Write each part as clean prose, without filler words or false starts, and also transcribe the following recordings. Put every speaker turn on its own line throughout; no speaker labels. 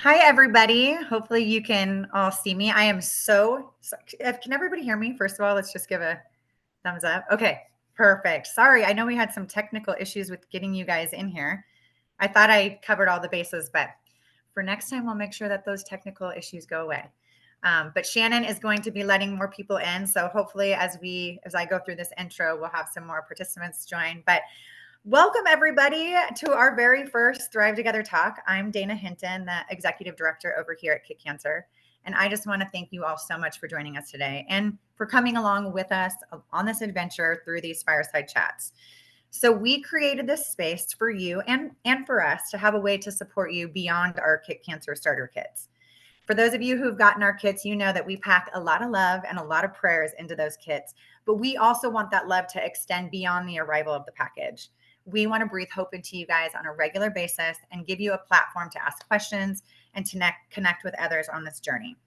Hi, everybody. Hopefully you can all see me. I am can everybody hear me? First of all, let's just give a thumbs up. Okay, perfect. Sorry, I know we had some technical issues with getting you guys in here. I thought I covered all the bases, but for next time, we'll make sure that those technical issues go away. But Shannon is going to be letting more people in. So hopefully as I go through this intro, we'll have some more participants join. But welcome, everybody, to our very first Thrive Together talk. I'm Dana Hinton, the Executive Director over here at KICKcancER. And I just want to thank you all so much for joining us today and for coming along with us on this adventure through these fireside chats. So we created this space for you and for us to have a way to support you beyond our KICKcancER starter kits. For those of you who've gotten our kits, you know that we pack a lot of love and a lot of prayers into those kits, but we also want that love to extend beyond the arrival of the package. We want to breathe hope into you guys on a regular basis and give you a platform to ask questions and to connect with others on this journey.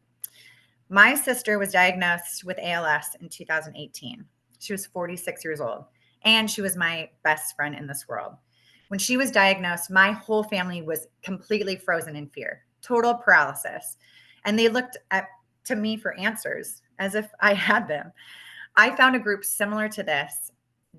My sister was diagnosed with ALS in 2018. She was 46 years old, and she was my best friend in this world. When she was diagnosed, my whole family was completely frozen in fear, total paralysis. And they looked to me for answers as if I had them. I found a group similar to this,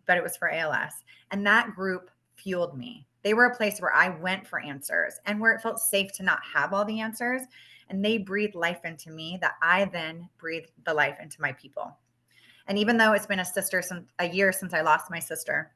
but it was for ALS. And that group fueled me. They were a place where I went for answers and where it felt safe to not have all the answers. And they breathed life into me that I then breathed the life into my people. And even though it's been a year since I lost my sister,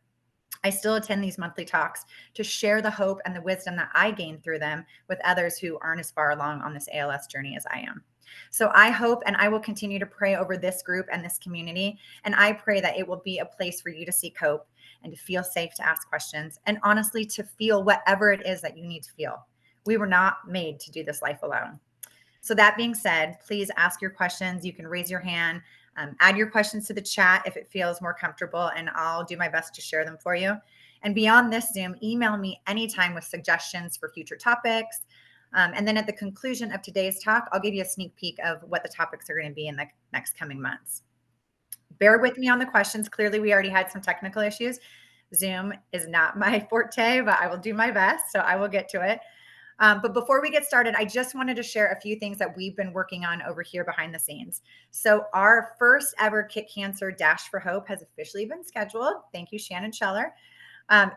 I still attend these monthly talks to share the hope and the wisdom that I gained through them with others who aren't as far along on this ALS journey as I am. So I hope and I will continue to pray over this group and this community. And I pray that it will be a place for you to seek hope and to feel safe to ask questions and honestly to feel whatever it is that you need to feel. We were not made to do this life alone. So that being said, please ask your questions. You can raise your hand, add your questions to the chat if it feels more comfortable, and I'll do my best to share them for you. And beyond this Zoom, email me anytime with suggestions for future topics. And then at the conclusion of today's talk, I'll give you a sneak peek of what the topics are going to be in the next coming months. Bear with me on the questions. Clearly, we already had some technical issues. Zoom is not my forte, but I will do my best. So I will get to it. But before we get started, I just wanted to share a few things that we've been working on over here behind the scenes. So our first ever KICKcancER Dash for Hope has officially been scheduled. Thank you, Shannon Scheller.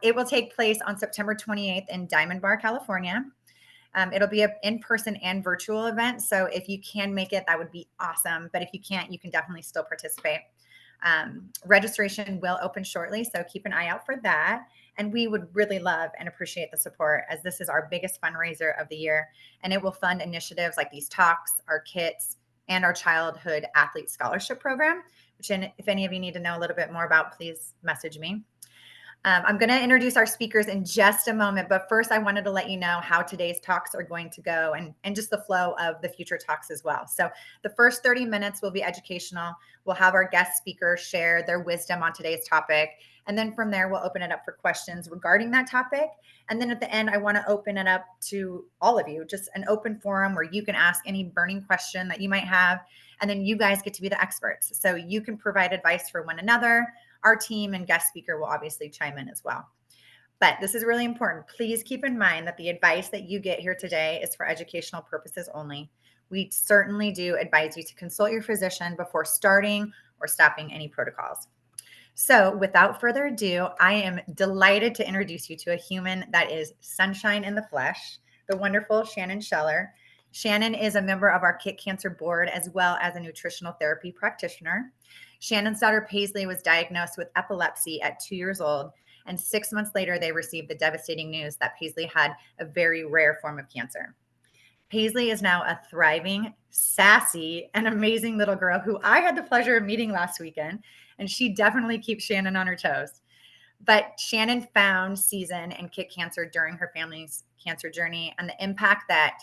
It will take place on September 28th in Diamond Bar, California. It'll be an in-person and virtual event. So if you can make it, that would be awesome. But if you can't, you can definitely still participate. Registration will open shortly, so keep an eye out for that. And we would really love and appreciate the support, as this is our biggest fundraiser of the year. And it will fund initiatives like these talks, our kits, and our childhood athlete scholarship program, which if any of you need to know a little bit more about, please message me. I'm going to introduce our speakers in just a moment, but first I wanted to let you know how today's talks are going to go and just the flow of the future talks as well. So the first 30 minutes will be educational. We'll have our guest speakers share their wisdom on today's topic. And then from there, we'll open it up for questions regarding that topic. And then at the end, I want to open it up to all of you, just an open forum where you can ask any burning question that you might have. And then you guys get to be the experts. So you can provide advice for one another. Our team and guest speaker will obviously chime in as well. But this is really important. Please keep in mind that the advice that you get here today is for educational purposes only. We certainly do advise you to consult your physician before starting or stopping any protocols. So without further ado, I am delighted to introduce you to a human that is sunshine in the flesh, the wonderful Shannon Scheller. Shannon is a member of our KICKcancER board as well as a nutritional therapy practitioner. Shannon's daughter Paisley was diagnosed with epilepsy at 2 years old, and 6 months later, they received the devastating news that Paisley had a very rare form of cancer. Paisley is now a thriving, sassy, and amazing little girl who I had the pleasure of meeting last weekend, and she definitely keeps Shannon on her toes. But Shannon found Season and KICKcancER during her family's cancer journey, and the impact that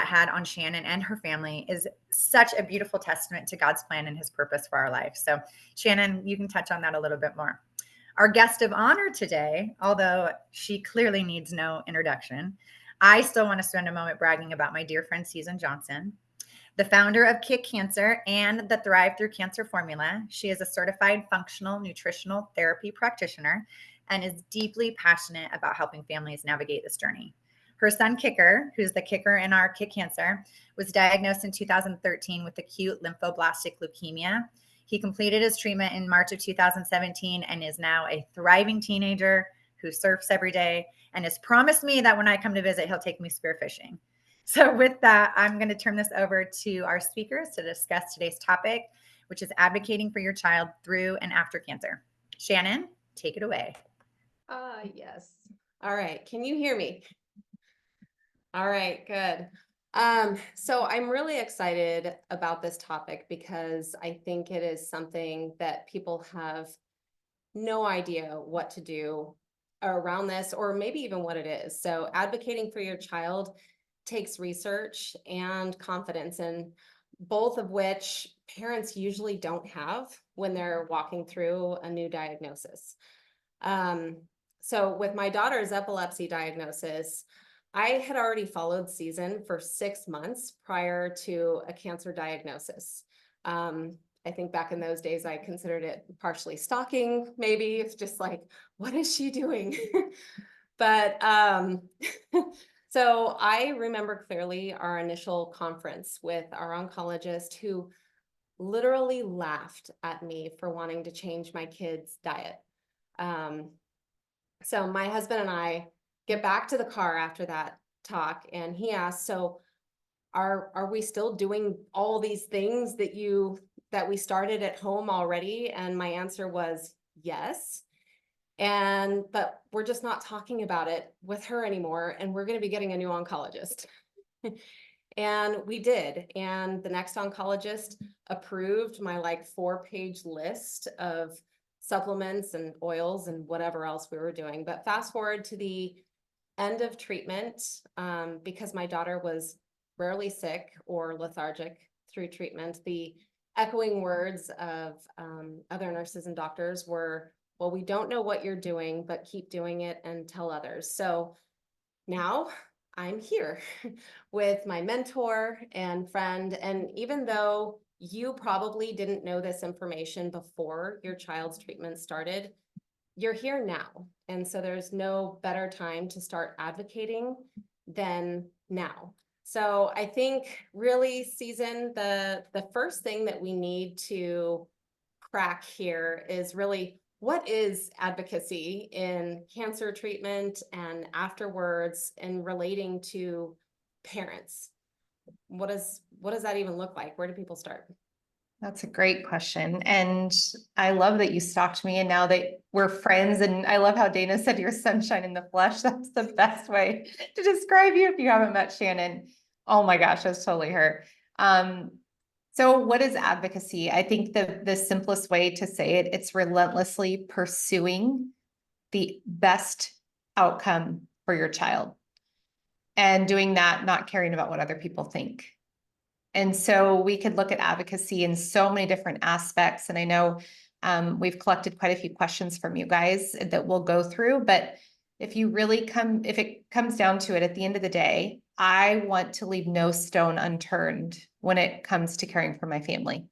had on Shannon and her family is such a beautiful testament to God's plan and his purpose for our life. So Shannon, you can touch on that a little bit more. Our guest of honor today, although she clearly needs no introduction, I still want to spend a moment bragging about my dear friend, Susan Johnson, the founder of KICKcancER and the Thrive Through Cancer formula. She is a certified functional nutritional therapy practitioner and is deeply passionate about helping families navigate this journey. Her son, Kicker, who's the kicker in our Kick Cancer, was diagnosed in 2013 with acute lymphoblastic leukemia. He completed his treatment in March of 2017 and is now a thriving teenager who surfs every day and has promised me that when I come to visit, he'll take me spearfishing. So with that, I'm going to turn this over to our speakers to discuss today's topic, which is advocating for your child through and after cancer. Shannon, take it away.
Yes. All right. Can you hear me? All right, good. So I'm really excited about this topic because I think it is something that people have no idea what to do around this, or maybe even what it is. So advocating for your child takes research and confidence, and both of which parents usually don't have when they're walking through a new diagnosis. So with my daughter's epilepsy diagnosis, I had already followed Season for 6 months prior to a cancer diagnosis. I think back in those days, I considered it partially stalking, maybe. It's just like, what is she doing? But so I remember clearly our initial conference with our oncologist, who literally laughed at me for wanting to change my kids' diet. So my husband and I get back to the car after that talk, and he asked, so are we still doing all these things that we started at home already? And my answer was yes. But we're just not talking about it with her anymore, and we're going to be getting a new oncologist. And we did. And the next oncologist approved my 4-page list of supplements and oils and whatever else we were doing. But fast forward to the end of treatment, because my daughter was rarely sick or lethargic through treatment, the echoing words of other nurses and doctors were, well, we don't know what you're doing, but keep doing it and tell others. So now I'm here with my mentor and friend. And even though you probably didn't know this information before your child's treatment started, you're here now. And so there's no better time to start advocating than now. So I think really, Season, the first thing that we need to crack here is really, what is advocacy in cancer treatment and afterwards, and relating to parents? What does that even look like? Where do people start?
That's a great question. And I love that you stalked me, and now that we're friends, and I love how Dana said you're sunshine in the flesh. That's the best way to describe you if you haven't met Shannon. Oh my gosh, that's totally her. So what is advocacy? I think the simplest way to say it, it's relentlessly pursuing the best outcome for your child, and doing that, not caring about what other people think. And so we could look at advocacy in so many different aspects. And I know we've collected quite a few questions from you guys that we'll go through. But if it comes down to it, at the end of the day, I want to leave no stone unturned when it comes to caring for my family.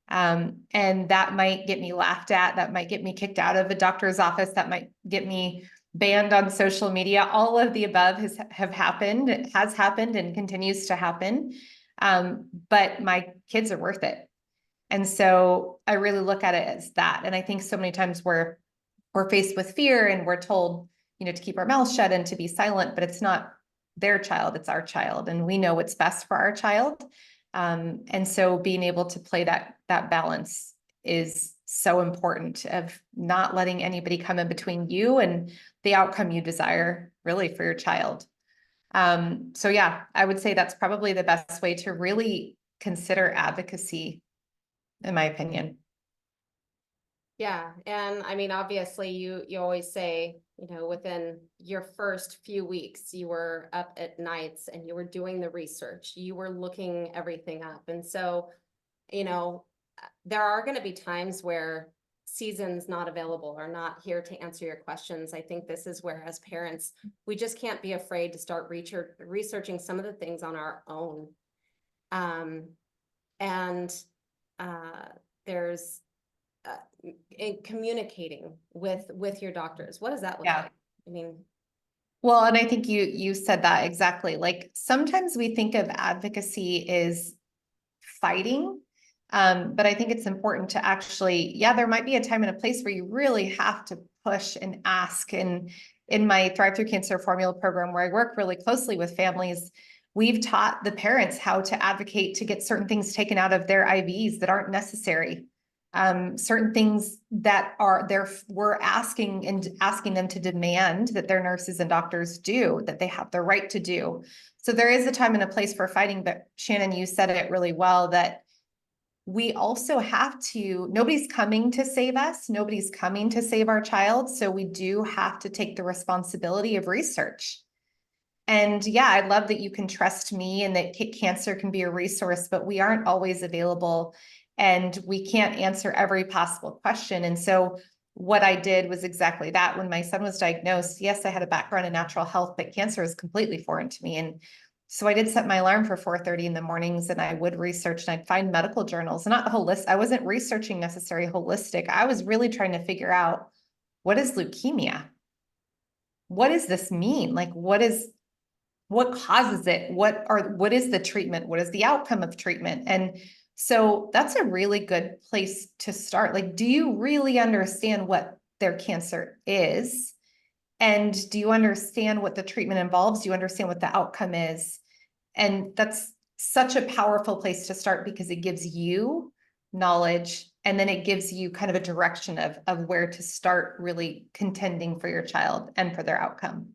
And that might get me laughed at. That might get me kicked out of a doctor's office. That might get me banned on social media. All of the above has happened, and continues to happen. But my kids are worth it. And so I really look at it as that. And I think so many times we're faced with fear, and we're told, to keep our mouths shut and to be silent, but it's not their child, it's our child. And we know what's best for our child. And so being able to play that balance is so important, of not letting anybody come in between you and the outcome you desire really for your child. So yeah, I would say that's probably the best way to really consider advocacy, in my opinion.
Yeah. And I mean, obviously you always say, within your first few weeks, you were up at nights and you were doing the research, you were looking everything up. And so, there are going to be times where Season's not available or not here to answer your questions. I think this is where, as parents, we just can't be afraid to start researching some of the things on our own. There's in communicating with your doctors. What does that look like? I mean,
Well, and I think you said that exactly. Like sometimes we think of advocacy as fighting. But I think it's important to actually, yeah, there might be a time and a place where you really have to push and ask. And in my Thrive Through Cancer formula program, where I work really closely with families, we've taught the parents how to advocate to get certain things taken out of their IVs that aren't necessary. Certain things that are there, we're asking them to demand that their nurses and doctors do, that they have the right to do. So there is a time and a place for fighting, but Shannon, you said it really well, that we also have to, nobody's coming to save us. Nobody's coming to save our child. So we do have to take the responsibility of research. And yeah, I love that you can trust me and that Kick Cancer can be a resource, but we aren't always available and we can't answer every possible question. And so what I did was exactly that. When my son was diagnosed, yes, I had a background in natural health, but cancer is completely foreign to me. And so I did set my alarm for 4:30 in the mornings and I would research and I'd find medical journals, not holistic. I wasn't researching necessarily holistic. I was really trying to figure out, what is leukemia? What does this mean? Like, what causes it? What is the treatment? What is the outcome of treatment? And so that's a really good place to start. Like, do you really understand what their cancer is? And do you understand what the treatment involves? Do you understand what the outcome is? And that's such a powerful place to start because it gives you knowledge and then it gives you kind of a direction of where to start really contending for your child and for their outcome.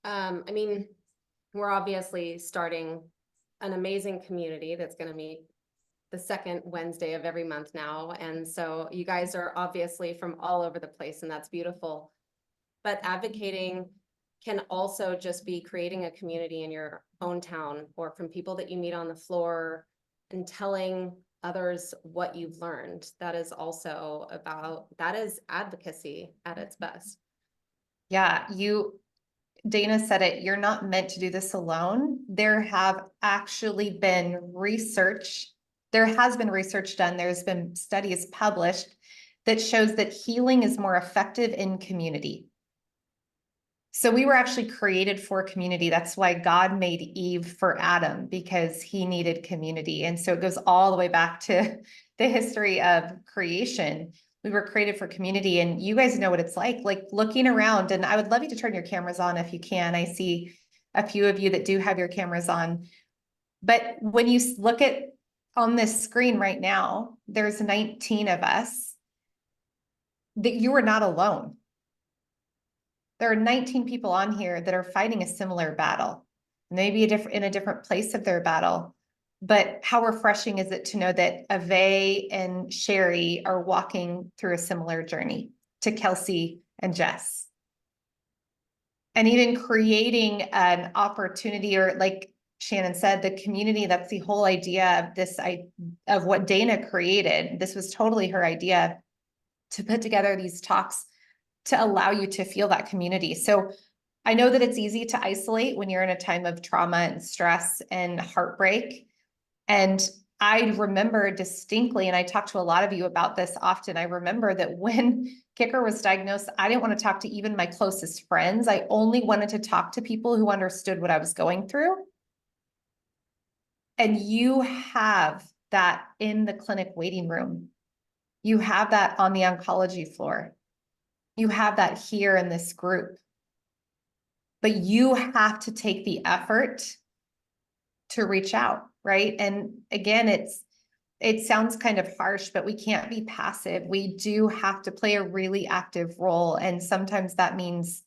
I mean, we're obviously starting an amazing community that's going to meet the second Wednesday of every month now. And so you guys are obviously from all over the place, and that's beautiful. But advocating can also just be creating a community in your own town or from people that you meet on the floor and telling others what you've learned. That is also that is advocacy at its best.
Yeah, Dana said it, you're not meant to do this alone. There have actually been there has been research done. There's been studies published that shows that healing is more effective in community. So we were actually created for community. That's why God made Eve for Adam, because he needed community. And so it goes all the way back to the history of creation. We were created for community, and you guys know what it's like looking around. And I would love you to turn your cameras on if you can. I see a few of you that do have your cameras on. But when you look at on this screen right now, there's 19 of us, that you are not alone. There are 19 people on here that are fighting a similar battle, maybe in a different place of their battle. But how refreshing is it to know that Ave and Sherry are walking through a similar journey, to Kelsey and Jess. And even creating an opportunity, or like Shannon said, the community, that's the whole idea of what Dana created. This was totally her idea, to put together these talks to allow you to feel that community. So I know that it's easy to isolate when you're in a time of trauma and stress and heartbreak. And I remember distinctly, and I talk to a lot of you about this often, I remember that when Kicker was diagnosed, I didn't want to talk to even my closest friends. I only wanted to talk to people who understood what I was going through. And you have that in the clinic waiting room. You have that on the oncology floor. You have that here in this group. But you have to take the effort to reach out, right? And again, it sounds kind of harsh, but we can't be passive. We do have to play a really active role. And sometimes that means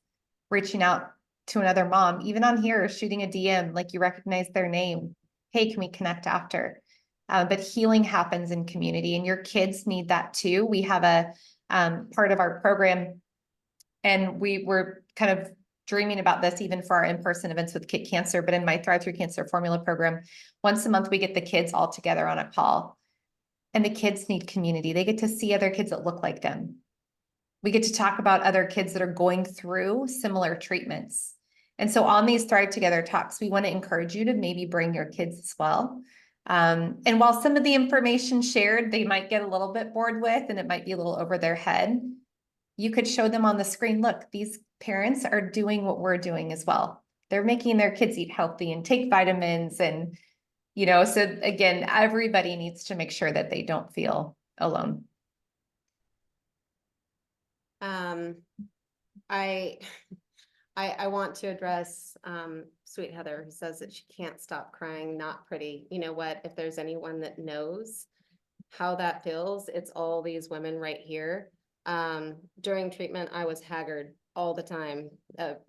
reaching out to another mom, even on here, shooting a DM, like you recognize their name. Hey, can we connect after? But healing happens in community, and your kids need that too. We have a part of our program, and we were kind of dreaming about this even for our in-person events with Kick Cancer, but in my Thrive Through Cancer formula program, once a month, we get the kids all together on a call, and the kids need community. They get to see other kids that look like them. We get to talk about other kids that are going through similar treatments. And so on these Thrive Together talks, we want to encourage you to maybe bring your kids as well. And while some of the information shared, they might get a little bit bored with, and it might be a little over their head, you could show them on the screen, look, these parents are doing what we're doing as well. They're making their kids eat healthy and take vitamins. And, so again, everybody needs to make sure that they don't feel alone.
I I want to address Sweet Heather, who says that she can't stop crying. Not pretty. You know what? If there's anyone that knows how that feels, it's all these women right here. During treatment, I was haggard all the time,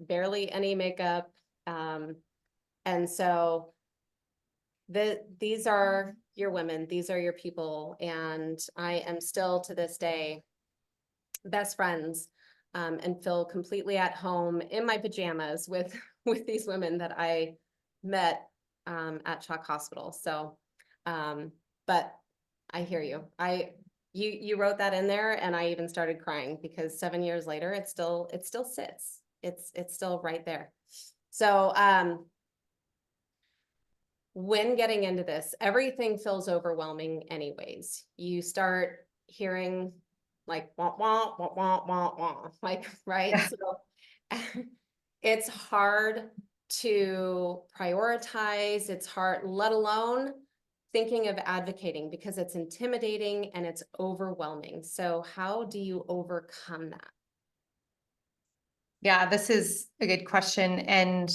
barely any makeup. And so these are your women, these are your people. And I am still to this day best friends, and feel completely at home in my pajamas with these women that I met at Chalk Hospital. So, but I hear you. You wrote that in there, and I even started crying because 7 years later, it still sits. It's still right there. So, when getting into this, everything feels overwhelming anyways. You start hearing like wah wah wah wah wah wah, like, right?
Yeah.
So it's hard to prioritize, it's hard, let alone thinking of advocating, because it's intimidating and it's overwhelming. So how do you overcome that?
Yeah, this is a good question. And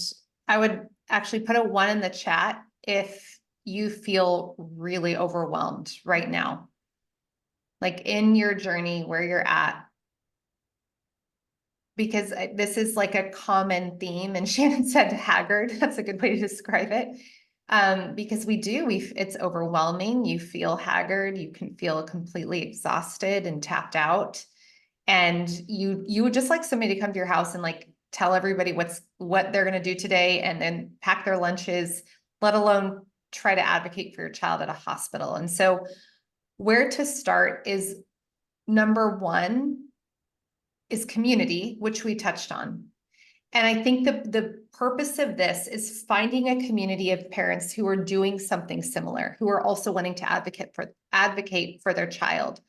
I would actually put a 1 in the chat if you feel really overwhelmed right now. Like in your journey where you're at. Because this is like a common theme, and Shannon said haggard. That's a good way to describe it. Because it's overwhelming. You feel haggard. You can feel completely exhausted and tapped out. And you would just like somebody to come to your house and like tell everybody what they're going to do today, and then pack their lunches, let alone try to advocate for your child at a hospital. And so where to start is number 1 is community, which we touched on. And I think the purpose of this is finding a community of parents who are doing something similar, who are also wanting to advocate for their child.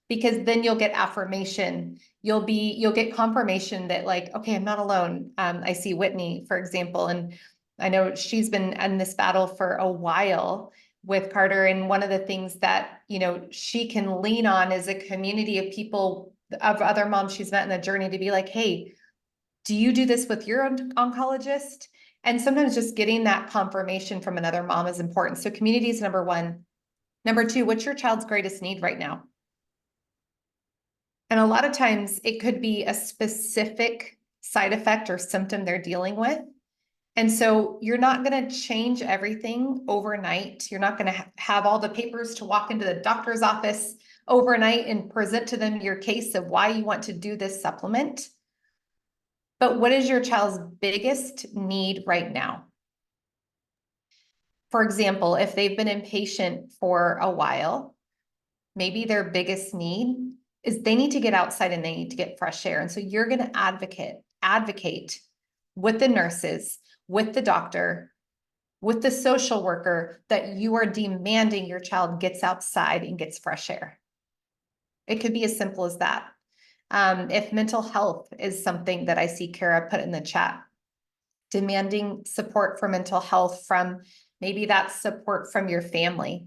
Because then you'll get affirmation. You'll get confirmation that like, okay, I'm not alone. I see Whitney, for example, and I know she's been in this battle for a while with Carter. And one of the things that, she can lean on is a community of people, of other moms she's met in the journey, to be like, hey, do you do this with your oncologist? And sometimes just getting that confirmation from another mom is important. So community is number 1. Number 2, what's your child's greatest need right now? And a lot of times it could be a specific side effect or symptom they're dealing with. And so you're not going to change everything overnight. You're not going to have all the papers to walk into the doctor's office overnight and present to them your case of why you want to do this supplement. But what is your child's biggest need right now? For example, if they've been inpatient for a while, maybe their biggest need is they need to get outside and they need to get fresh air. And so you're going to advocate with the nurses, with the doctor, with the social worker, that you are demanding your child gets outside and gets fresh air. It could be as simple as that. If mental health is something that I see Kara put in the chat, demanding support for mental health from maybe that support from your family.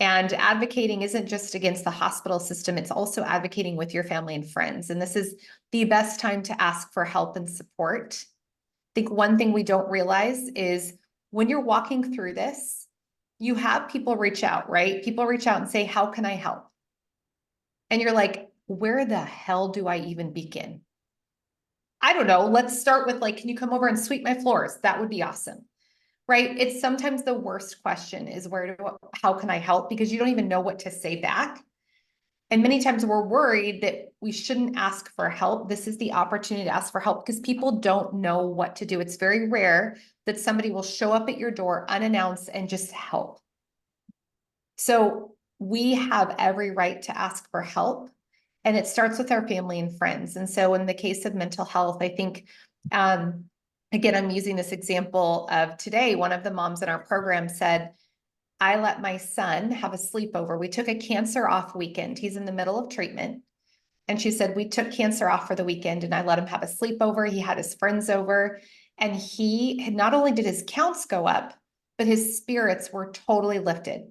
And advocating isn't just against the hospital system, it's also advocating with your family and friends. And this is the best time to ask for help and support. I think one thing we don't realize is when you're walking through this, you have people reach out, right? People reach out and say, how can I help? And you're like, where the hell do I even begin? I don't know. Let's start with like, can you come over and sweep my floors? That would be awesome. Right? It's sometimes the worst question is how can I help? Because you don't even know what to say back. And many times we're worried that we shouldn't ask for help. This is the opportunity to ask for help because people don't know what to do. It's very rare that somebody will show up at your door unannounced and just help. So we have every right to ask for help, and it starts with our family and friends. And so in the case of mental health, I think, again, I'm using this example of today. One of the moms in our program said, I let my son have a sleepover. We took a cancer off weekend. He's in the middle of treatment. And she said, we took cancer off for the weekend and I let him have a sleepover. He had his friends over and he had not only did his counts go up, but his spirits were totally lifted.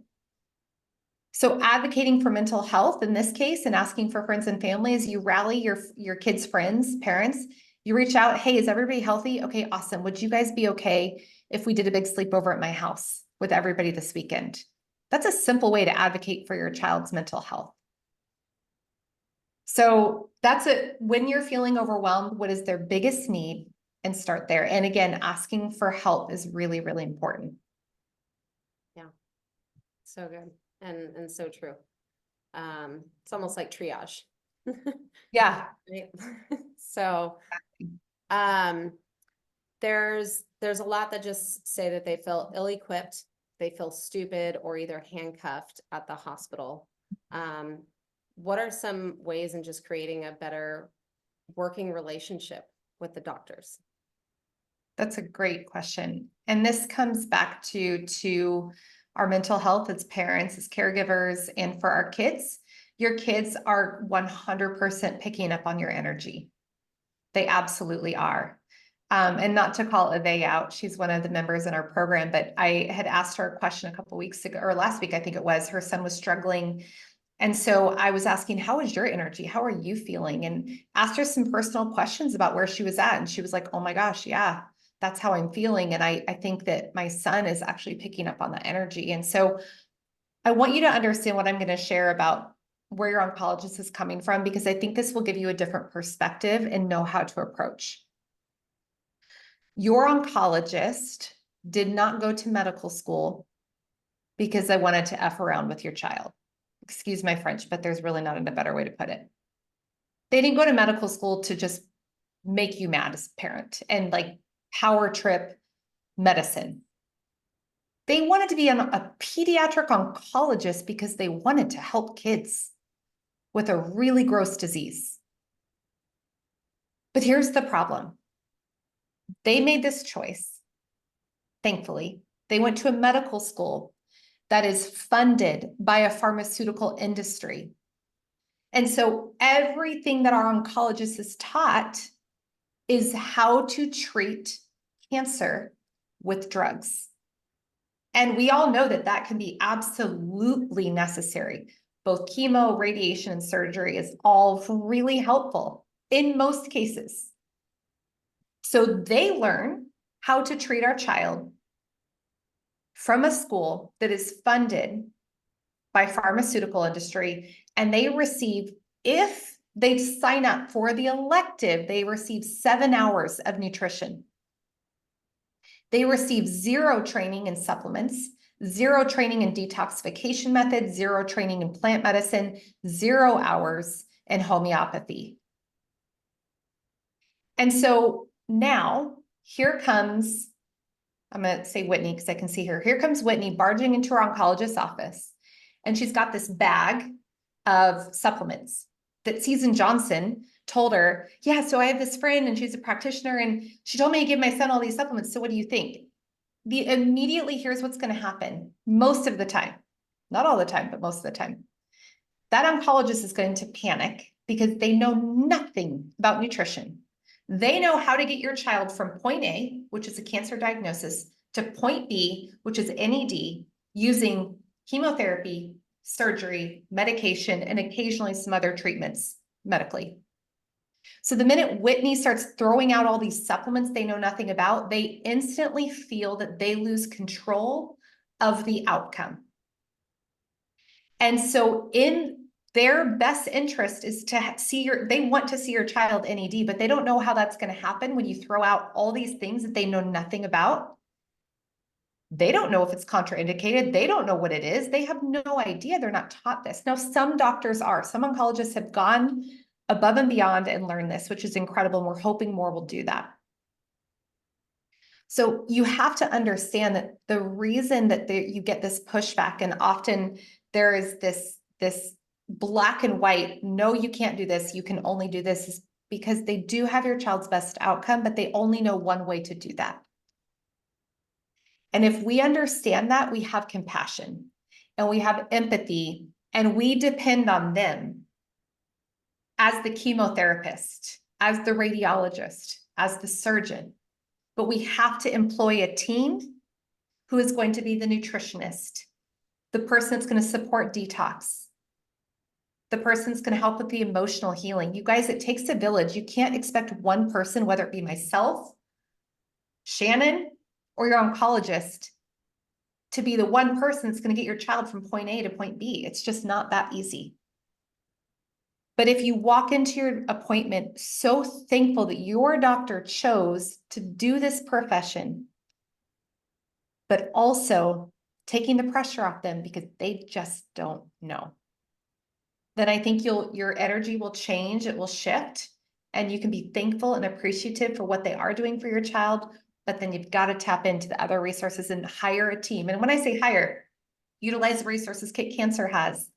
So advocating for mental health in this case and asking for friends and family is you rally your kids' friends, parents, you reach out, hey, is everybody healthy? Okay, awesome. Would you guys be okay if we did a big sleepover at my house with everybody this weekend? That's a simple way to advocate for your child's mental health. So that's it. When you're feeling overwhelmed, what is their biggest need? And start there. And again, asking for help is really, really important.
Yeah. So good. And so true. It's almost like triage.
Yeah.
Right? So, there's a lot that just say that they feel ill-equipped, they feel stupid, or either handcuffed at the hospital. What are some ways in just creating a better working relationship with the doctors?
That's a great question. And this comes back to our mental health as parents, as caregivers, and for our kids. Your kids are 100% picking up on your energy. They absolutely are. And not to call Ave out, she's one of the members in our program, but I had asked her a question a couple of weeks ago, or last week, I think it was, her son was struggling. And so I was asking, how is your energy? How are you feeling? And asked her some personal questions about where she was at. And she was like, oh my gosh, yeah, that's how I'm feeling. And I think that my son is actually picking up on that energy. And so I want you to understand what I'm going to share about where your oncologist is coming from, because I think this will give you a different perspective and know how to approach. Your oncologist did not go to medical school because I wanted to F around with your child. Excuse my French, but there's really not a better way to put it. They didn't go to medical school to just make you mad as a parent and like power trip medicine. They wanted to be a pediatric oncologist because they wanted to help kids with a really gross disease. But here's the problem. They made this choice. Thankfully, they went to a medical school that is funded by a pharmaceutical industry. And so everything that our oncologist is taught is how to treat cancer with drugs. And we all know that that can be absolutely necessary. Both chemo, radiation, and surgery is all really helpful in most cases. So they learn how to treat our child from a school that is funded by pharmaceutical industry, and they receive, if they sign up for the elective, they receive 7 hours of nutrition. They receive 0 training in supplements, 0 training in detoxification methods, 0 training in plant medicine, 0 hours in homeopathy. And so now here comes, I'm going to say Whitney because I can see her. Here comes Whitney barging into her oncologist's office. And she's got this bag of supplements that Susan Johnson told her, yeah, so I have this friend and she's a practitioner and she told me to give my son all these supplements. So what do you think? Immediately, here's what's going to happen most of the time. Not all the time, but most of the time. That oncologist is going to panic because they know nothing about nutrition. They know how to get your child from point A, which is a cancer diagnosis, to point B, which is NED, using chemotherapy, surgery, medication, and occasionally some other treatments medically. So the minute Whitney starts throwing out all these supplements they know nothing about, they instantly feel that they lose control of the outcome. And so in their best interest is to see they want to see your child NED, but they don't know how that's going to happen when you throw out all these things that they know nothing about. They don't know if it's contraindicated. They don't know what it is. They have no idea. They're not taught this. Now, some doctors are. Some oncologists have gone above and beyond and learned this, which is incredible. And we're hoping more will do that. So you have to understand that the reason that you get this pushback, and often there is this black and white, no, you can't do this, you can only do this, is because they do have your child's best outcome, but they only know one way to do that. And if we understand that, we have compassion and we have empathy and we depend on them as the chemotherapist, as the radiologist, as the surgeon, but we have to employ a team who is going to be the nutritionist, the person that's going to support detox, the person that's going to help with the emotional healing. You guys, it takes a village. You can't expect one person, whether it be myself, Shannon, or your oncologist, to be the one person that's going to get your child from point A to point B. It's just not that easy. But if you walk into your appointment so thankful that your doctor chose to do this profession, but also taking the pressure off them because they just don't know, then I think your energy will change, it will shift, and you can be thankful and appreciative for what they are doing for your child, but then you've got to tap into the other resources and hire a team. And when I say hire, utilize the resources KICKcancER has.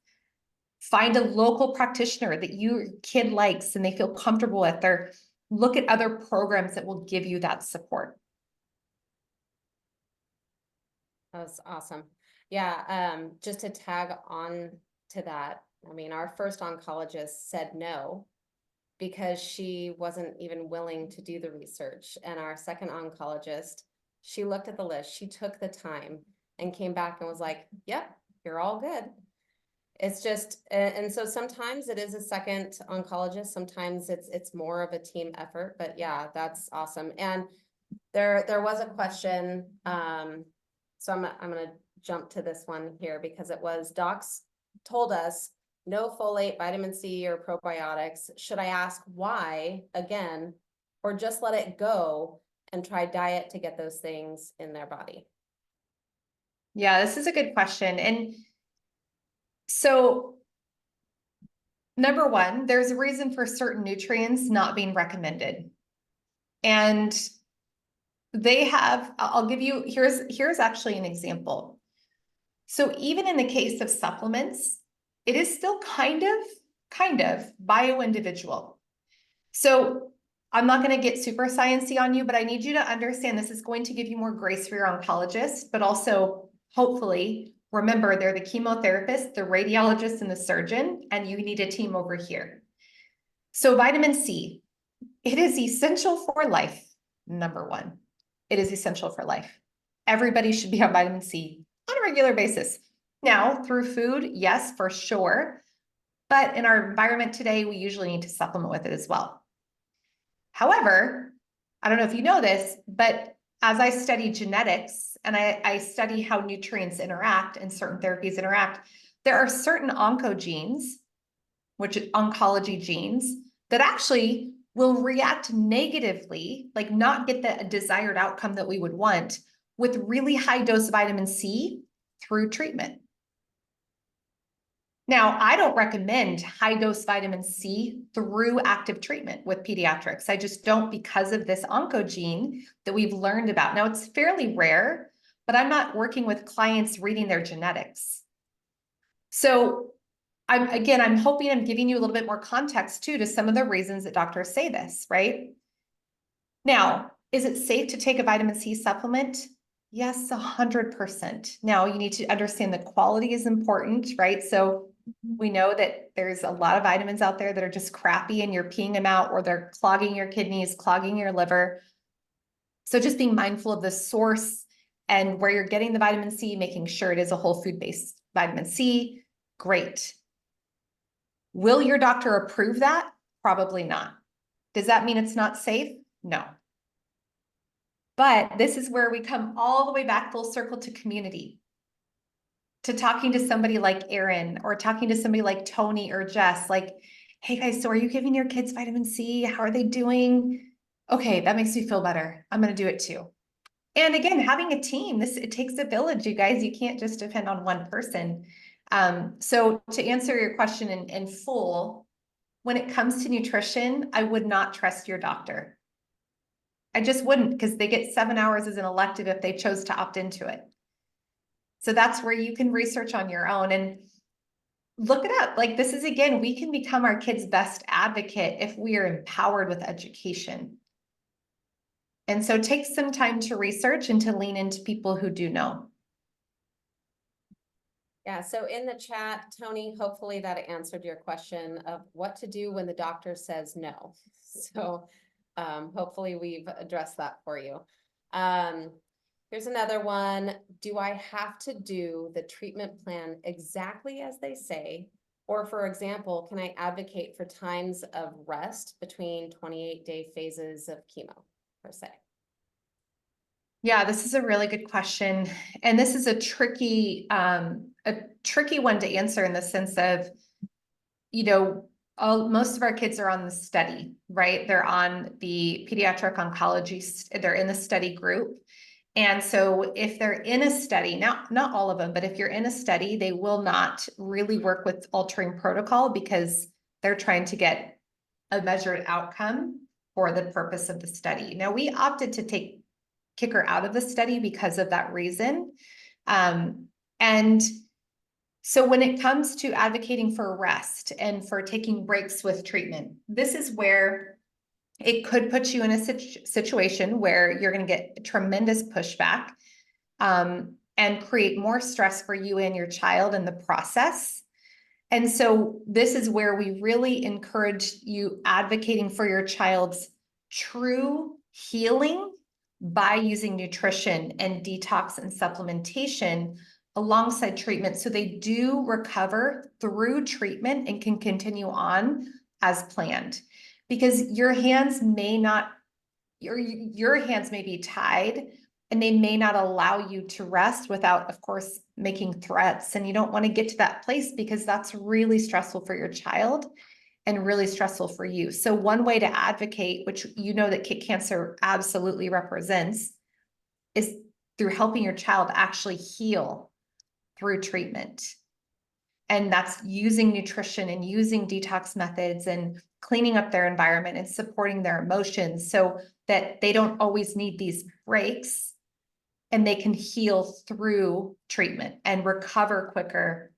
Find a local practitioner that your kid likes and they feel comfortable with, or look at other programs that will give you that support.
That's awesome. Yeah, just to tag on to that, I mean, our first oncologist said no because she wasn't even willing to do the research. And our second oncologist, she looked at the list, she took the time and came back and was like, yep, you're all good. It's just, and so sometimes it is a second oncologist, sometimes it's more of a team effort, but yeah, that's awesome. And there was a question, so I'm gonna jump to this one here because it was docs told us no folate, vitamin C, or probiotics. Should I ask why again, or just let it go and try diet to get those things in their body?
Yeah, this is a good question. And so, number one, there's a reason for certain nutrients not being recommended. And they have, I'll give you, here's actually an example. So even in the case of supplements, it is still kind of bio-individual. So I'm not going to get super sciencey on you, but I need you to understand this is going to give you more grace for your oncologist, but also hopefully remember they're the chemotherapist, the radiologist, and the surgeon, and you need a team over here. So vitamin C, it is essential for life. Number one, it is essential for life. Everybody should be on vitamin C on a regular basis. Now, through food, yes, for sure. But in our environment today, we usually need to supplement with it as well. However, I don't know if you know this, but as I study genetics and I study how nutrients interact and certain therapies interact, there are certain oncogenes, which is oncology genes, that actually will react negatively, like not get the desired outcome that we would want with really high dose vitamin C through treatment. Now, I don't recommend high dose vitamin C through active treatment with pediatrics. I just don't because of this oncogene that we've learned about. Now, it's fairly rare, but I'm not working with clients reading their genetics. So I'm hoping I'm giving you a little bit more context too to some of the reasons that doctors say this, right? Now, is it safe to take a vitamin C supplement? Yes, 100%. Now you need to understand the quality is important, right? So we know that there's a lot of vitamins out there that are just crappy and you're peeing them out, or they're clogging your kidneys, clogging your liver. So just being mindful of the source and where you're getting the vitamin C, making sure it is a whole food-based vitamin C, great. Will your doctor approve that? Probably not. Does that mean it's not safe? No. But this is where we come all the way back full circle to community, to talking to somebody like Erin or talking to somebody like Tony or Jess, like, hey guys, so are you giving your kids vitamin C? How are they doing? Okay, that makes me feel better. I'm going to do it too. And again, having a team, it takes a village, you guys. You can't just depend on one person. So to answer your question in full, when it comes to nutrition, I would not trust your doctor. I just wouldn't, because they get 7 hours as an elective if they chose to opt into it. So that's where you can research on your own and look it up. Like this is, again, we can become our kids' best advocate if we are empowered with education. And so take some time to research and to lean into people who do know.
Yeah, so in the chat, Tony, hopefully that answered your question of what to do when the doctor says no. So hopefully we've addressed that for you. Here's another one. Do I have to do the treatment plan exactly as they say? Or for example, can I advocate for times of rest between 28-day phases of chemo per se?
Yeah, this is a really good question. And this is a tricky one to answer in the sense of, you know, most of our kids are on the study, right? They're on the pediatric oncology, they're in the study group. And so if they're in a study, not all of them, but if you're in a study, they will not really work with altering protocol because they're trying to get a measured outcome for the purpose of the study. Now, we opted to take Kicker out of the study because of that reason. And so when it comes to advocating for rest and for taking breaks with treatment, this is where it could put you in a situation where you're going to get tremendous pushback and create more stress for you and your child in the process. And so this is where we really encourage you advocating for your child's true healing by using nutrition and detox and supplementation alongside treatment. So they do recover through treatment and can continue on as planned. Because your hands may not, your hands may be tied and they may not allow you to rest without, of course, making threats. And you don't want to get to that place because that's really stressful for your child and really stressful for you. So one way to advocate, which you know that Kick Cancer absolutely represents, is through helping your child actually heal through treatment. And that's using nutrition and using detox methods and cleaning up their environment and supporting their emotions so that they don't always need these breaks and they can heal through treatment and recover quicker.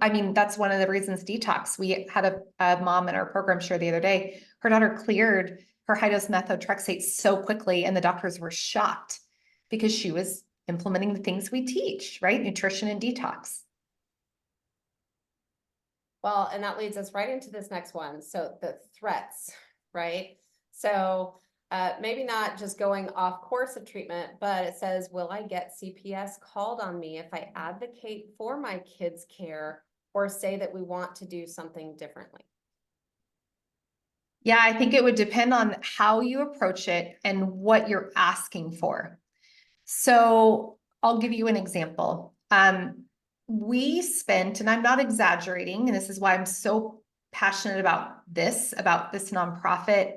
I mean, that's one of the reasons detox. We had a mom in our program share the other day. Her daughter cleared her high-dose methotrexate so quickly, and the doctors were shocked because she was implementing the things we teach, right? Nutrition and detox.
Well, and that leads us right into this next one. So the threats, right? So maybe not just going off course of treatment, but it says, will I get CPS called on me if I advocate for my kids' care or say that we want to do something differently?
Yeah, I think it would depend on how you approach it and what you're asking for. So I'll give you an example. We spent, and I'm not exaggerating, and this is why I'm so passionate about this nonprofit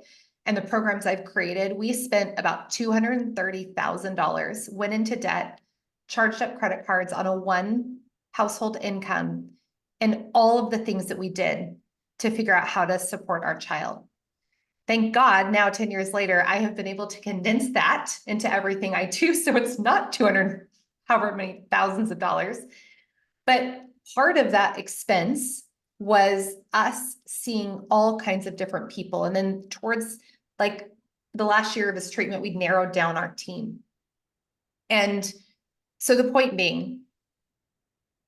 and the programs I've created. We spent about $230,000, went into debt, charged up credit cards on a one household income, and all of the things that we did to figure out how to support our child. Thank God now 10 years later, I have been able to condense that into everything I do. So it's not 200, however many thousands of dollars. But part of that expense was us seeing all kinds of different people. And then towards like the last year of his treatment, we narrowed down our team. And so the point being,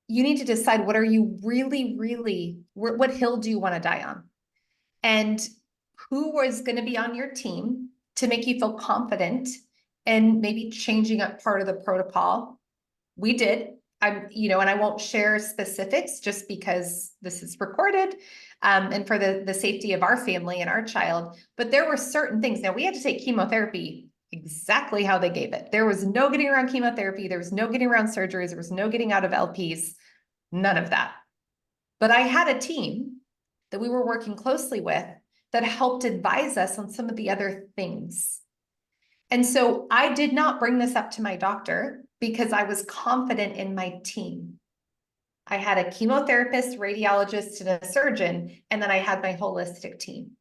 you need to decide what are you really, what hill do you want to die on? And who was going to be on your team to make you feel confident and maybe changing up part of the protocol. We did. And I won't share specifics just because this is recorded and for the safety of our family and our child. But there were certain things. Now we had to take chemotherapy exactly how they gave it. There was no getting around chemotherapy. There was no getting around surgeries. There was no getting out of LPs, none of that. But I had a team that we were working closely with that helped advise us on some of the other things. And so I did not bring this up to my doctor because I was confident in my team. I had a chemotherapist, radiologist, and a surgeon, and then I had my holistic team.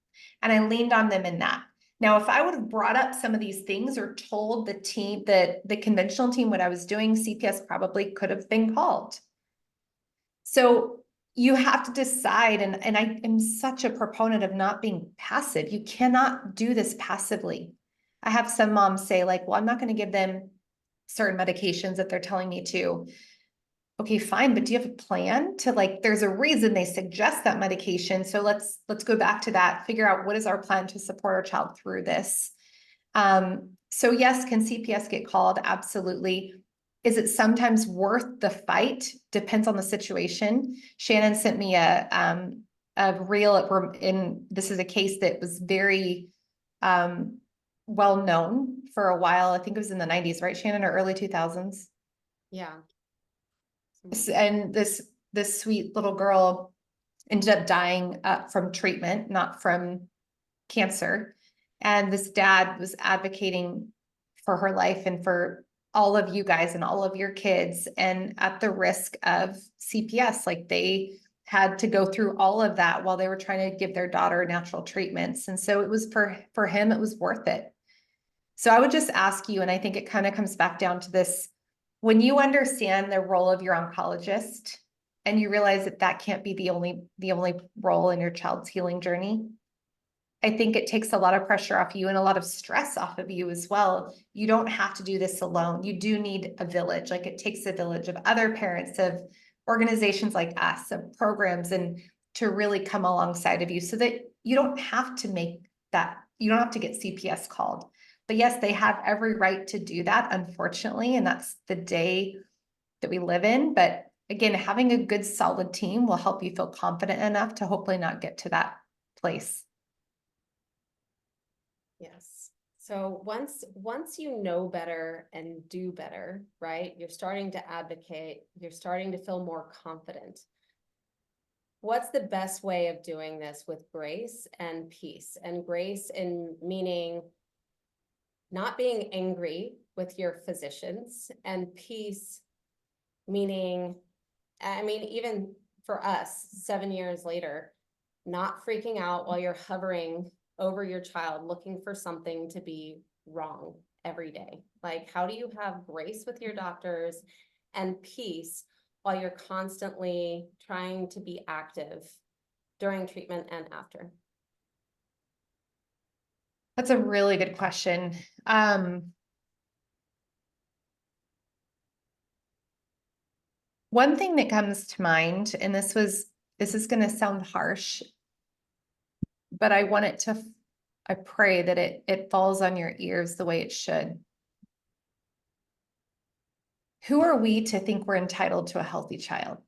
And I leaned on them in that. Now, if I would have brought up some of these things or told the team, the conventional team what I was doing, CPS probably could have been called. So you have to decide, and I am such a proponent of not being passive. You cannot do this passively. I have some moms say like, well, I'm not going to give them certain medications that they're telling me to. okay, fine, but do you have a plan to like, there's a reason they suggest that medication. So let's go back to that, figure out what is our plan to support our child through this. So yes, can CPS get called? Absolutely. Is it sometimes worth the fight? Depends on the situation. Shannon sent me a reel in, this is a case that was very, well known for a while. I think it was in the 90s, right, Shannon, or early 2000s.
Yeah.
And this sweet little girl ended up dying from treatment, not from cancer. And this dad was advocating for her life and for all of you guys and all of your kids, and at the risk of CPS, like they had to go through all of that while they were trying to give their daughter natural treatments. And so it was for him, it was worth it. So I would just ask you, and I think it kind of comes back down to this, when you understand the role of your oncologist and you realize that that can't be the only role in your child's healing journey, I think it takes a lot of pressure off you and a lot of stress off of you as well. You don't have to do this alone. You do need a village. Like it takes a village of other parents, of organizations like us, of programs, and to really come alongside of you so that you don't have to make that, you don't have to get CPS called. But yes, they have every right to do that, unfortunately, and that's the day that we live in. But again, having a good, solid team will help you feel confident enough to hopefully not get to that place.
Yes. So once you know better and do better, right? You're starting to advocate, you're starting to feel more confident. What's the best way of doing this with grace and peace? And grace in meaning not being angry with your physicians, and peace meaning, I mean, even for us, 7 years later, not freaking out while you're hovering over your child, looking for something to be wrong every day. Like, how do you have grace with your doctors and peace while you're constantly trying to be active during treatment and after?
That's a really good question. One thing that comes to mind, and this is going to sound harsh, but I want it to, I pray that it falls on your ears the way it should. Who are we to think we're entitled to a healthy child?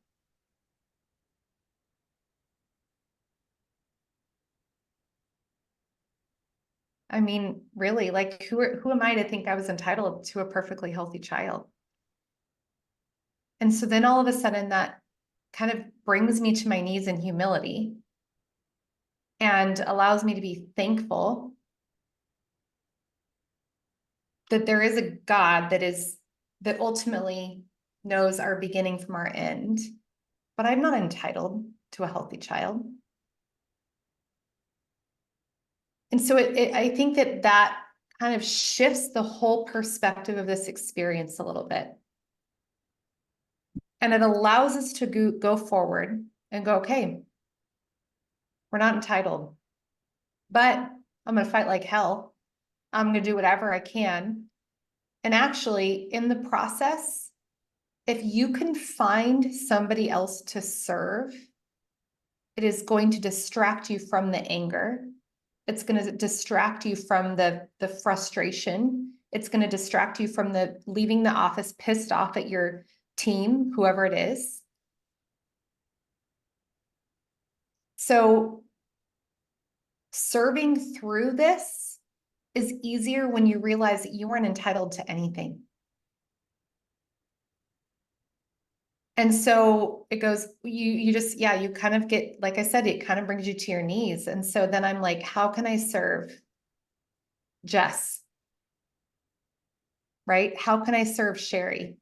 I mean, really, like who am I to think I was entitled to a perfectly healthy child? And so then all of a sudden that kind of brings me to my knees in humility and allows me to be thankful that there is a God that ultimately knows our beginning from our end, but I'm not entitled to a healthy child. And so I think that kind of shifts the whole perspective of this experience a little bit. And it allows us to go forward and go, okay, we're not entitled, but I'm going to fight like hell. I'm going to do whatever I can. And actually, in the process, if you can find somebody else to serve, it is going to distract you from the anger. It's going to distract you from the frustration. It's going to distract you from the leaving the office pissed off at your team, whoever it is. So serving through this is easier when you realize that you weren't entitled to anything. And so it goes, you just, yeah, you kind of get, like I said, it kind of brings you to your knees. And so then I'm like, how can I serve Jess? Right? How can I serve Sherry?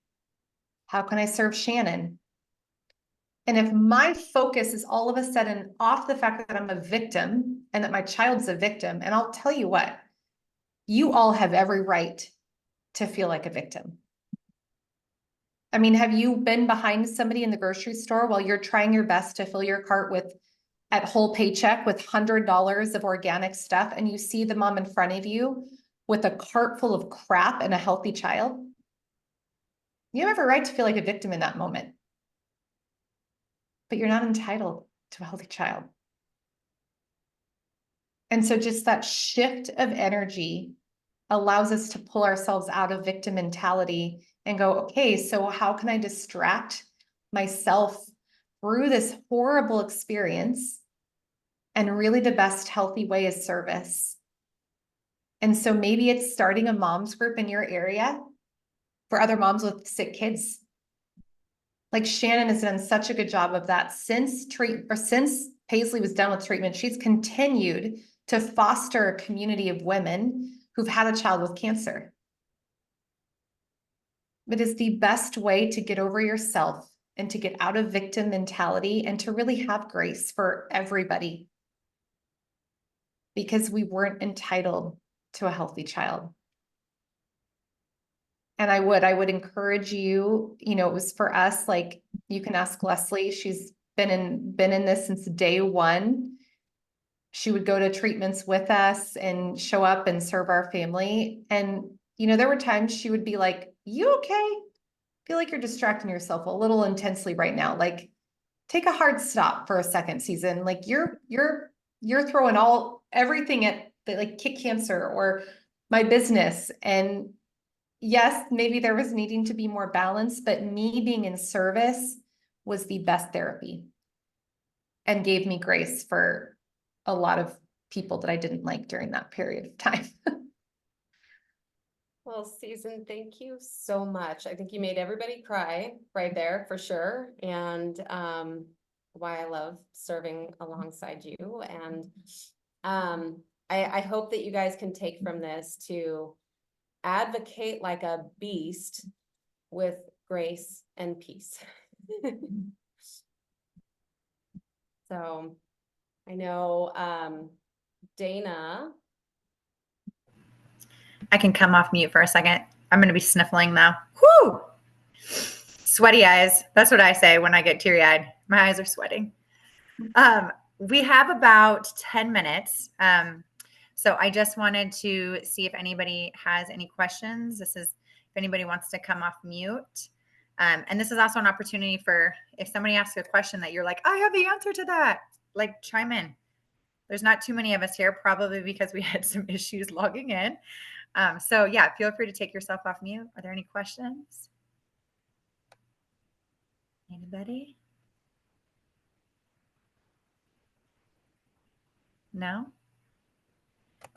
How can I serve Shannon? And if my focus is all of a sudden off the fact that I'm a victim and that my child's a victim, and I'll tell you what, you all have every right to feel like a victim. I mean, have you been behind somebody in the grocery store while you're trying your best to fill your cart at whole paycheck with $100 of organic stuff, and you see the mom in front of you with a cart full of crap and a healthy child? You have every right to feel like a victim in that moment. but you're not entitled to a healthy child. And so just that shift of energy allows us to pull ourselves out of victim mentality and go, okay, so how can I distract myself through this horrible experience? And really the best healthy way is service. And so maybe it's starting a mom's group in your area for other moms with sick kids. Like Shannon has done such a good job of that since Paisley was done with treatment. She's continued to foster a community of women who've had a child with cancer. It is the best way to get over yourself and to get out of victim mentality and to really have grace for everybody, because we weren't entitled to a healthy child. And I would encourage you, it was for us, like you can ask Leslie, she's been in this since day one. She would go to treatments with us and show up and serve our family. And, there were times she would be like, you okay? Feel like you're distracting yourself a little intensely right now. Like, take a hard stop for a second, Season. Like you're throwing everything at like Kick Cancer or my business. And yes, maybe there was needing to be more balance, but me being in service was the best therapy and gave me grace for a lot of people that I didn't like during that period of time.
Well, Susan, thank you so much. I think you made everybody cry right there for sure. And why I love serving alongside you. And I hope that you guys can take from this to advocate like a beast with grace and peace. So I know Dana.
I can come off mute for a second. I'm going to be sniffling now. Whoo! Sweaty eyes. That's what I say when I get teary-eyed. My eyes are sweating. We have about 10 minutes. So I just wanted to see if anybody has any questions. This is if anybody wants to come off mute. And this is also an opportunity for if somebody asks a question that you're like, I have the answer to that, like chime in. There's not too many of us here, probably because we had some issues logging in. So yeah, feel free to take yourself off mute. Are there any questions? Anybody? No?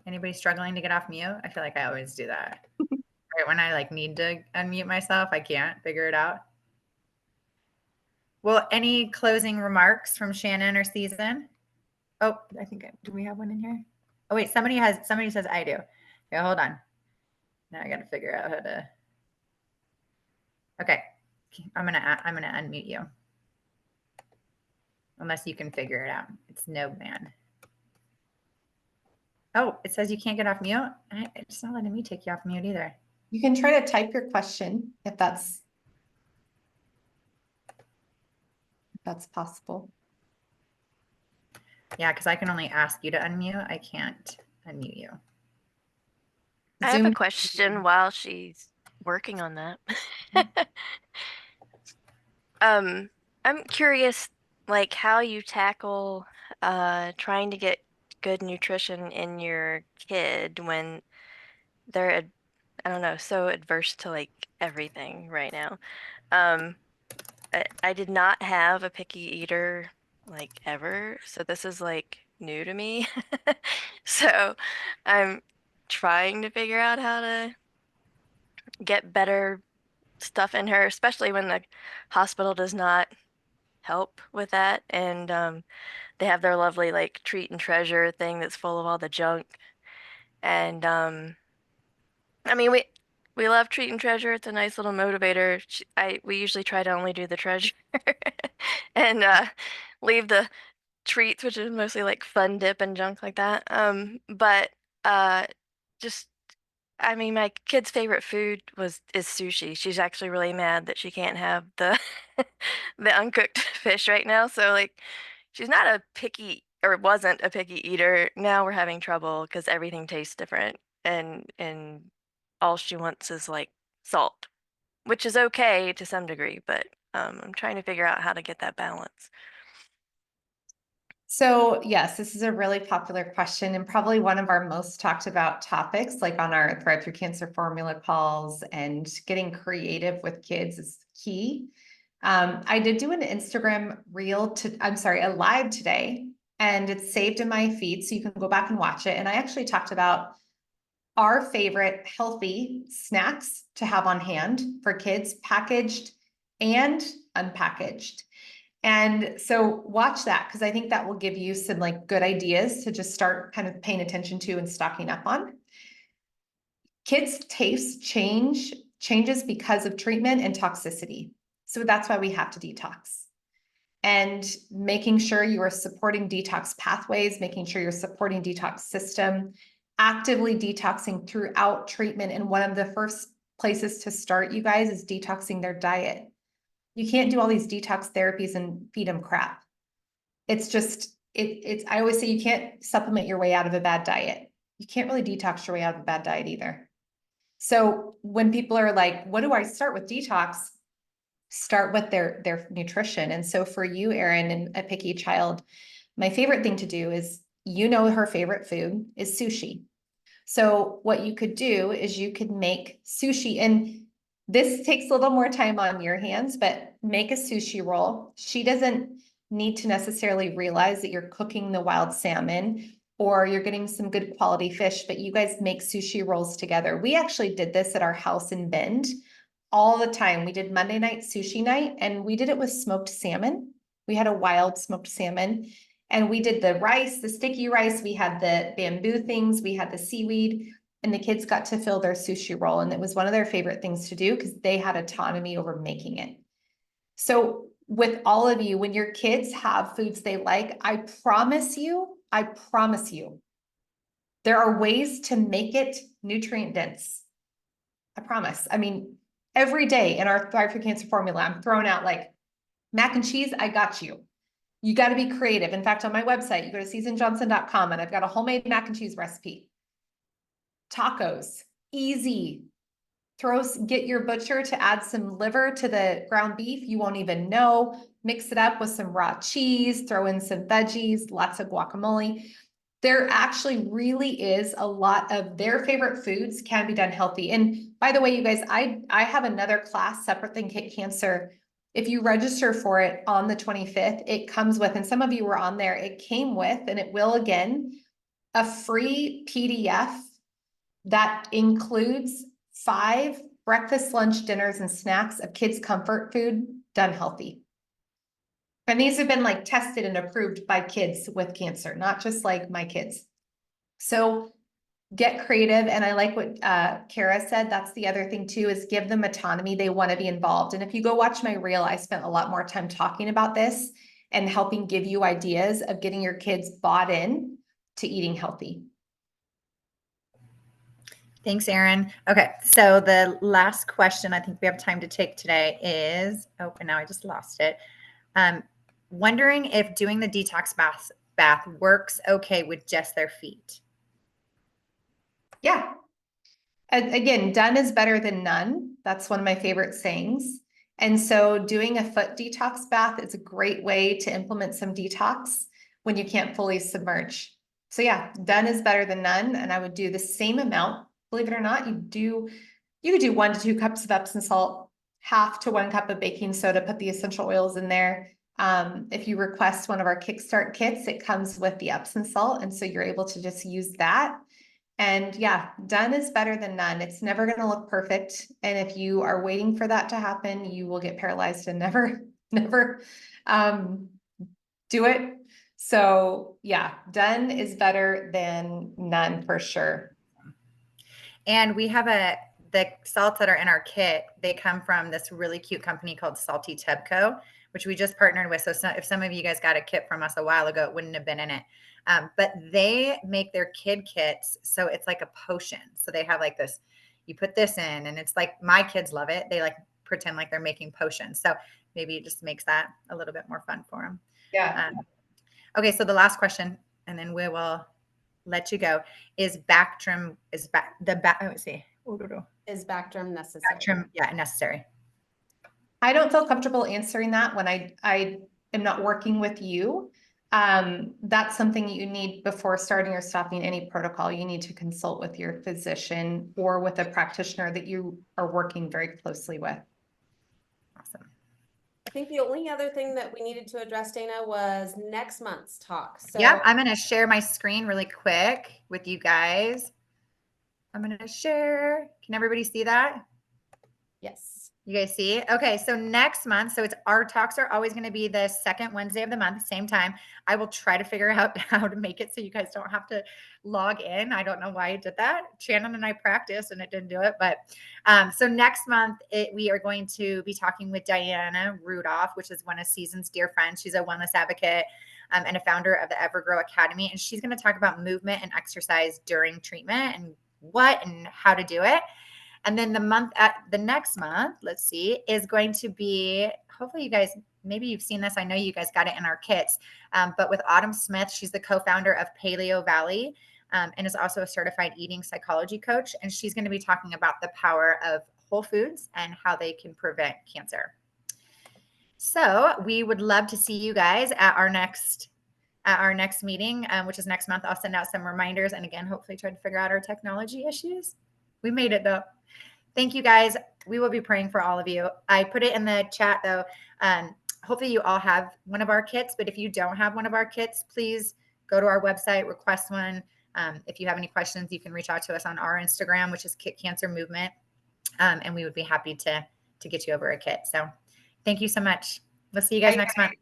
Anybody struggling to get off mute? I feel like I always do that. Right when I like need to unmute myself, I can't figure it out. Well, any closing remarks from Shannon or Season? Oh, I think, do we have one in here? Oh wait, somebody says I do. Okay, hold on. Now I got to figure out how to. Okay, I'm gonna unmute you. Unless you can figure it out. It's no man. Oh, it says you can't get off mute. It's not letting me take you off mute either.
You can try to type your question if that's possible.
Yeah, because I can only ask you to unmute. I can't unmute you.
I have a question while she's working on that. I'm curious, like how you tackle trying to get good nutrition in your kid when they're, I don't know, so adverse to like everything right now. I did not have a picky eater like ever, so this is like new to me. So I'm trying to figure out how to get better stuff in her, especially when the hospital does not help with that. And they have their lovely like treat and treasure thing that's full of all the junk. And I mean, we love treat and treasure. It's a nice little motivator. We usually try to only do the treasure and leave the treats, which is mostly like fun dip and junk like that. But just I mean, my kid's favorite food is sushi. She's actually really mad that she can't have the the uncooked fish right now. So like she's not a picky or wasn't a picky eater. Now we're having trouble because everything tastes different and all she wants is like salt, which is okay to some degree, but I'm trying to figure out how to get that balance.
So yes, this is a really popular question and probably one of our most talked about topics, like on our Thrive Through Cancer formula calls, and getting creative with kids is key. I did do an Instagram a live today, and it's saved in my feed, so you can go back and watch it. And I actually talked about our favorite healthy snacks to have on hand for kids, packaged and unpackaged. And so watch that, because I think that will give you some like good ideas to just start kind of paying attention to and stocking up on. Kids' tastes changes because of treatment and toxicity. So that's why we have to detox. And making sure you are supporting detox pathways, making sure you're supporting detox system, actively detoxing throughout treatment. And one of the first places to start, you guys, is detoxing their diet. You can't do all these detox therapies and feed them crap. It's just, I always say you can't supplement your way out of a bad diet. You can't really detox your way out of a bad diet either. So when people are like, what do I start with detox? Start with their nutrition. And so for you, Erin, and a picky child, my favorite thing to do is, her favorite food is sushi. So what you could do is you could make sushi, and this takes a little more time on your hands, but make a sushi roll. She doesn't need to necessarily realize that you're cooking the wild salmon or you're getting some good quality fish, but you guys make sushi rolls together. We actually did this at our house in Bend all the time. We did Monday night sushi night, and we did it with smoked salmon. We had a wild smoked salmon, and we did the rice, the sticky rice. We had the bamboo things, we had the seaweed, and the kids got to fill their sushi roll. And it was one of their favorite things to do because they had autonomy over making it. So with all of you, when your kids have foods they like, I promise you, there are ways to make it nutrient dense. I promise. I mean, every day in our Thrive for Cancer formula, I'm throwing out like mac and cheese. I got you. You got to be creative. In fact, on my website, you go to seasonjohnson.com and I've got a homemade mac and cheese recipe. Tacos, easy. Get your butcher to add some liver to the ground beef. You won't even know. Mix it up with some raw cheese, throw in some veggies, lots of guacamole. There actually really is a lot of their favorite foods can be done healthy. And by the way, you guys, I have another class separate than Kick Cancer. If you register for it on the 25th, it comes with, and some of you were on there, it came with, and it will again, a free PDF that includes 5 breakfast, lunch, dinners, and snacks of kids' comfort food done healthy. And these have been like tested and approved by kids with cancer, not just like my kids. So get creative. And I like what Kara said. That's the other thing too, is give them autonomy. They want to be involved. And if you go watch my reel, I spent a lot more time talking about this and helping give you ideas of getting your kids bought in to eating healthy.
Thanks, Erin. Okay, so the last question I think we have time to take today is, oh, and now I just lost it. Wondering if doing the detox bath works okay with just their feet.
Yeah. Again, done is better than none. That's one of my favorite sayings. And so doing a foot detox bath is a great way to implement some detox when you can't fully submerge. So yeah, done is better than none. And I would do the same amount. Believe it or not, you could do 1 to 2 cups of Epsom salt, half to 1 cup of baking soda, put the essential oils in there. If you request one of our Kickstart kits, it comes with the Epsom salt. And so you're able to just use that. And yeah, done is better than none. It's never going to look perfect. And if you are waiting for that to happen, you will get paralyzed and never do it. So yeah, done is better than none for sure.
And we have the salts that are in our kit, they come from this really cute company called Salty Tebco, which we just partnered with. So if some of you guys got a kit from us a while ago, it wouldn't have been in it. But they make their kid kits. So it's like a potion. So they have like this, you put this in and it's like, my kids love it. They like pretend like they're making potions. So maybe it just makes that a little bit more fun for them.
Yeah.
Okay. So the last question, and then we will let you go, is Bactrim, is
Bactrim necessary?
Bactrim, yeah, necessary.
I don't feel comfortable answering that when I am not working with you. that's something you need before starting or stopping any protocol. You need to consult with your physician or with a practitioner that you are working very closely with.
Awesome.
I think the only other thing that we needed to address, Dana, was next month's talk. So
Yep, I'm going to share my screen really quick with you guys. I'm going to share. Can everybody see that?
yes.
You guys see? Okay, so next month, so it's our talks are always going to be the second Wednesday of the month, same time. I will try to figure out how to make it so you guys don't have to log in. I don't know why I did that. Shannon and I practiced and it didn't do it. But so next month, we are going to be talking with Diana Rudolph, which is one of Season's dear friends. She's a wellness advocate and a founder of the Evergrow Academy. And she's going to talk about movement and exercise during treatment and what and how to do it. And then the next month, let's see, is going to be, hopefully you guys, maybe you've seen this. I know you guys got it in our kits, but with Autumn Smith, she's the co-founder of Paleo Valley and is also a certified eating psychology coach. And she's going to be talking about the power of whole foods and how they can prevent cancer. So we would love to see you guys at our next meeting, which is next month. I'll send out some reminders and again, hopefully try to figure out our technology issues. We made it though. Thank you guys. We will be praying for all of you. I put it in the chat though. Hopefully you all have one of our kits, but if you don't have one of our kits, please go to our website, request one. If you have any questions, you can reach out to us on our Instagram, which is KICKcancER Movement. And we would be happy to get you over a kit. So thank you so much. We'll see you guys next month.